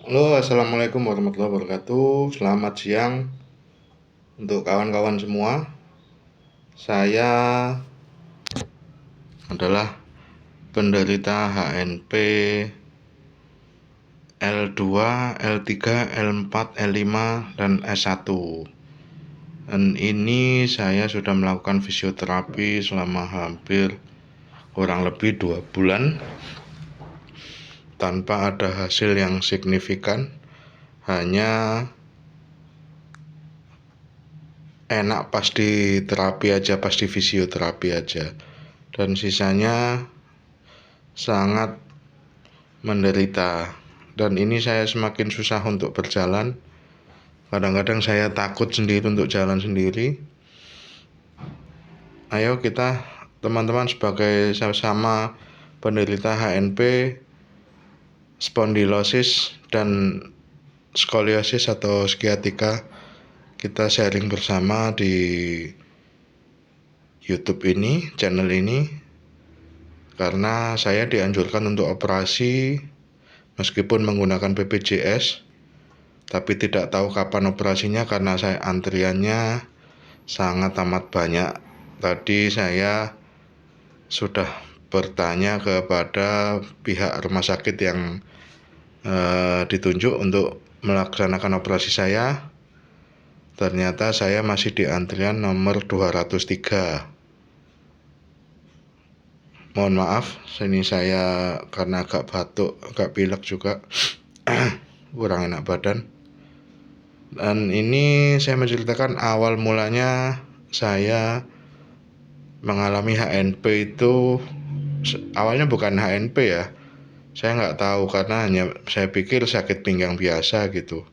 Halo, assalamualaikum warahmatullahi wabarakatuh. Selamat siang untuk kawan-kawan semua. Saya adalah penderita HNP L2, L3, L4, L5, dan S1. Dan ini saya sudah melakukan fisioterapi selama hampir kurang lebih 2 bulan tanpa ada hasil yang signifikan. Hanya enak pas di terapi aja, pas di fisioterapi aja. Dan sisanya sangat menderita. Dan ini saya semakin susah untuk berjalan. Kadang-kadang saya takut sendiri untuk jalan sendiri. Ayo kita teman-teman sebagai sama-sama penderita HNP, spondylosis dan skoliosis atau sciatica, kita sharing bersama di YouTube ini, channel ini, karena saya dianjurkan untuk operasi meskipun menggunakan BPJS, tapi tidak tahu kapan operasinya karena saya antriannya sangat amat banyak. Tadi saya sudah bertanya kepada pihak rumah sakit yang ditunjuk untuk melaksanakan operasi saya. Ternyata saya masih di antrian nomor 203. Mohon maaf, ini saya karena agak batuk, agak pilek juga, kurang enak badan. Dan ini saya menceritakan awal mulanya saya mengalami HNP itu awalnya bukan HNP ya. Saya nggak tahu karena hanya saya pikir sakit pinggang biasa gitu.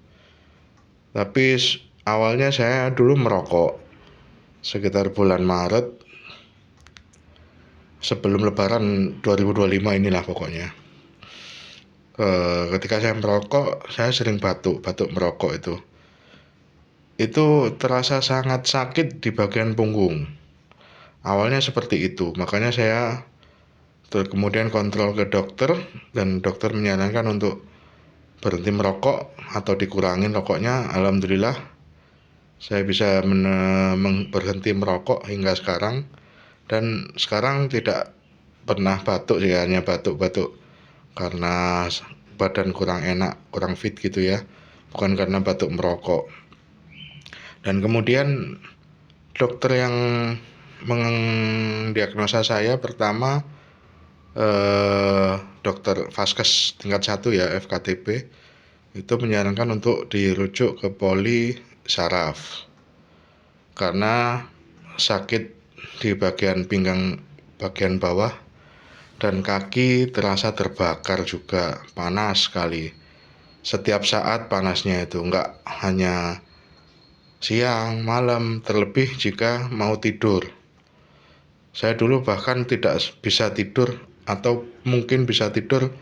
Tapi awalnya saya dulu merokok sekitar bulan Maret sebelum Lebaran 2025 inilah pokoknya. Ketika saya merokok, saya sering batuk merokok itu. Itu terasa sangat sakit di bagian punggung. Awalnya seperti itu, makanya saya kemudian kontrol ke dokter dan dokter menyarankan untuk berhenti merokok atau dikurangin rokoknya. Alhamdulillah saya bisa berhenti merokok hingga sekarang, dan sekarang tidak pernah batuk sih, hanya batuk-batuk karena badan kurang enak, kurang fit gitu ya, bukan karena batuk merokok. Dan kemudian dokter yang mendiagnosa saya pertama dokter Vaskes tingkat 1 ya, FKTP, itu menyarankan untuk dirujuk ke poli saraf karena sakit di bagian pinggang bagian bawah dan kaki terasa terbakar juga, panas sekali. Setiap saat panasnya itu, enggak hanya siang, malam, terlebih jika mau tidur. Saya dulu bahkan tidak bisa tidur, atau mungkin bisa tidur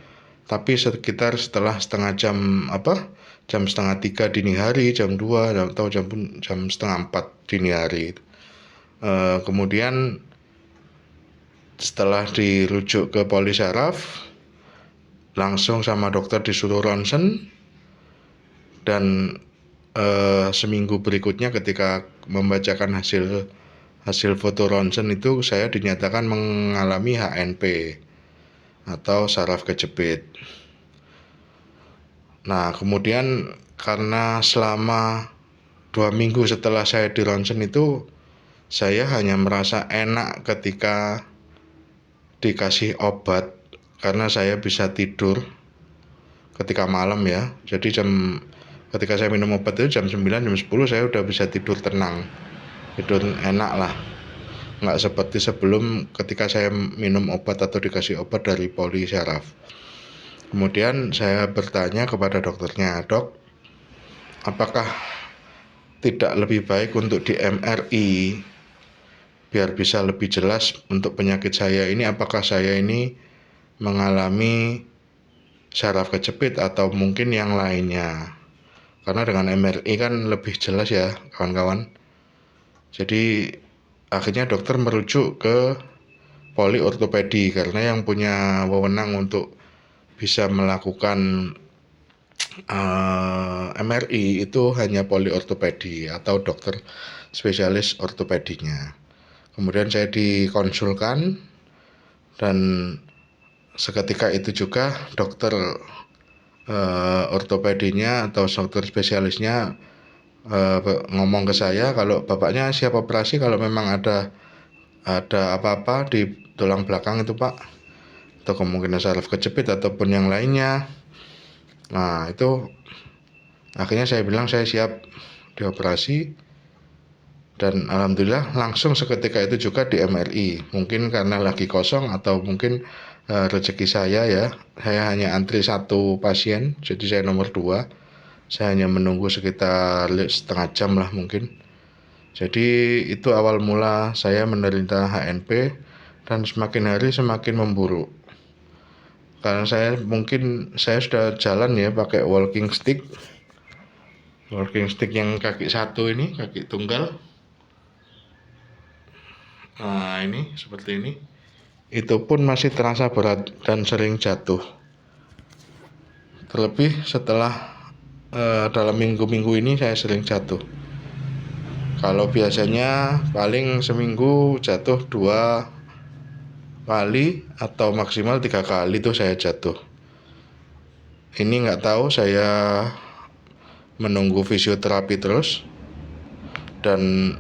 tapi sekitar setelah jam setengah 3 dini hari, jam 2 atau jam setengah 4 dini hari. Kemudian setelah dirujuk ke poli saraf, langsung sama dokter disuruh ronsen. Dan seminggu berikutnya ketika membacakan hasil foto ronsen itu, saya dinyatakan mengalami HNP atau saraf kejepit. Nah, kemudian karena selama 2 minggu setelah saya di ronsen itu, saya hanya merasa enak ketika dikasih obat karena saya bisa tidur ketika malam ya. Jadi ketika saya minum obat itu jam 9, jam 10 saya udah bisa tidur tenang, tidur enak lah, nggak seperti sebelum ketika saya minum obat atau dikasih obat dari poli saraf. Kemudian saya bertanya kepada dokternya, "Dok, apakah tidak lebih baik untuk di MRI biar bisa lebih jelas untuk penyakit saya ini, apakah saya ini mengalami saraf kejepit atau mungkin yang lainnya?" Karena dengan MRI kan lebih jelas ya kawan-kawan. Jadi akhirnya dokter merujuk ke poli ortopedi karena yang punya wewenang untuk bisa melakukan MRI itu hanya poliortopedi atau dokter spesialis ortopedinya. Kemudian saya dikonsulkan dan seketika itu juga dokter ortopedinya atau dokter spesialisnya ngomong ke saya kalau bapaknya siap operasi kalau memang ada apa-apa di tulang belakang itu Pak, atau kemungkinan saraf kejepit ataupun yang lainnya. Nah itu akhirnya saya bilang saya siap dioperasi, dan alhamdulillah langsung seketika itu juga di MRI. Mungkin karena lagi kosong atau mungkin rezeki saya ya, saya hanya antri satu pasien, jadi saya nomor 2. Saya hanya menunggu sekitar setengah jam lah mungkin. Jadi itu awal mula saya menderita HNP, dan semakin hari semakin memburuk. Karena saya sudah jalan ya pakai walking stick yang kaki satu ini, kaki tunggal. Nah ini seperti ini. Itu pun masih terasa berat dan sering jatuh. Terlebih setelah dalam minggu-minggu ini saya sering jatuh. Kalau biasanya paling seminggu jatuh 2 kali atau maksimal 3 kali tuh saya jatuh. Ini nggak tahu, saya menunggu fisioterapi terus, dan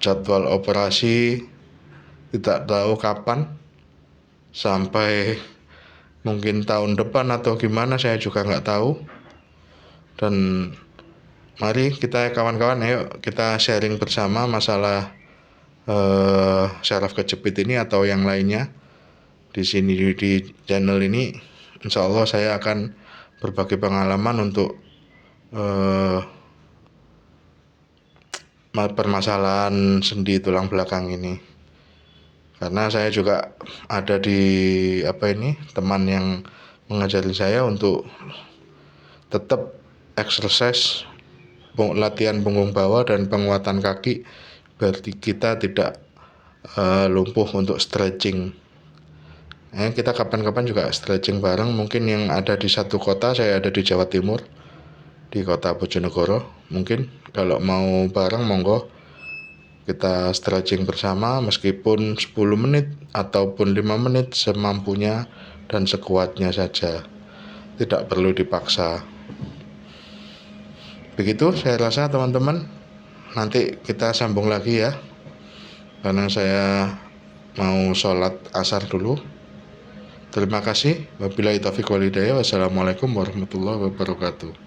jadwal operasi tidak tahu kapan, sampai mungkin tahun depan atau gimana saya juga nggak tahu. Dan mari kita kawan-kawan, ayo kita sharing bersama masalah saraf kejepit ini atau yang lainnya. Di sini di channel ini insya Allah saya akan berbagi pengalaman untuk permasalahan sendi tulang belakang ini. Karena saya juga ada di teman yang mengajari saya untuk tetap exercise, latihan punggung bawah dan penguatan kaki, berarti kita tidak lumpuh untuk stretching. Kita kapan-kapan juga stretching bareng. Mungkin yang ada di satu kota, saya ada di Jawa Timur, di kota Bojonegoro. Mungkin kalau mau bareng monggo kita stretching bersama, meskipun 10 menit ataupun 5 menit semampunya dan sekuatnya saja, tidak perlu dipaksa. Begitu saya rasa teman-teman. Nanti kita sambung lagi ya, karena saya mau sholat asar dulu. Terima kasih. Wabillahi taufiq wal hidayah. Wassalamualaikum warahmatullahi wabarakatuh.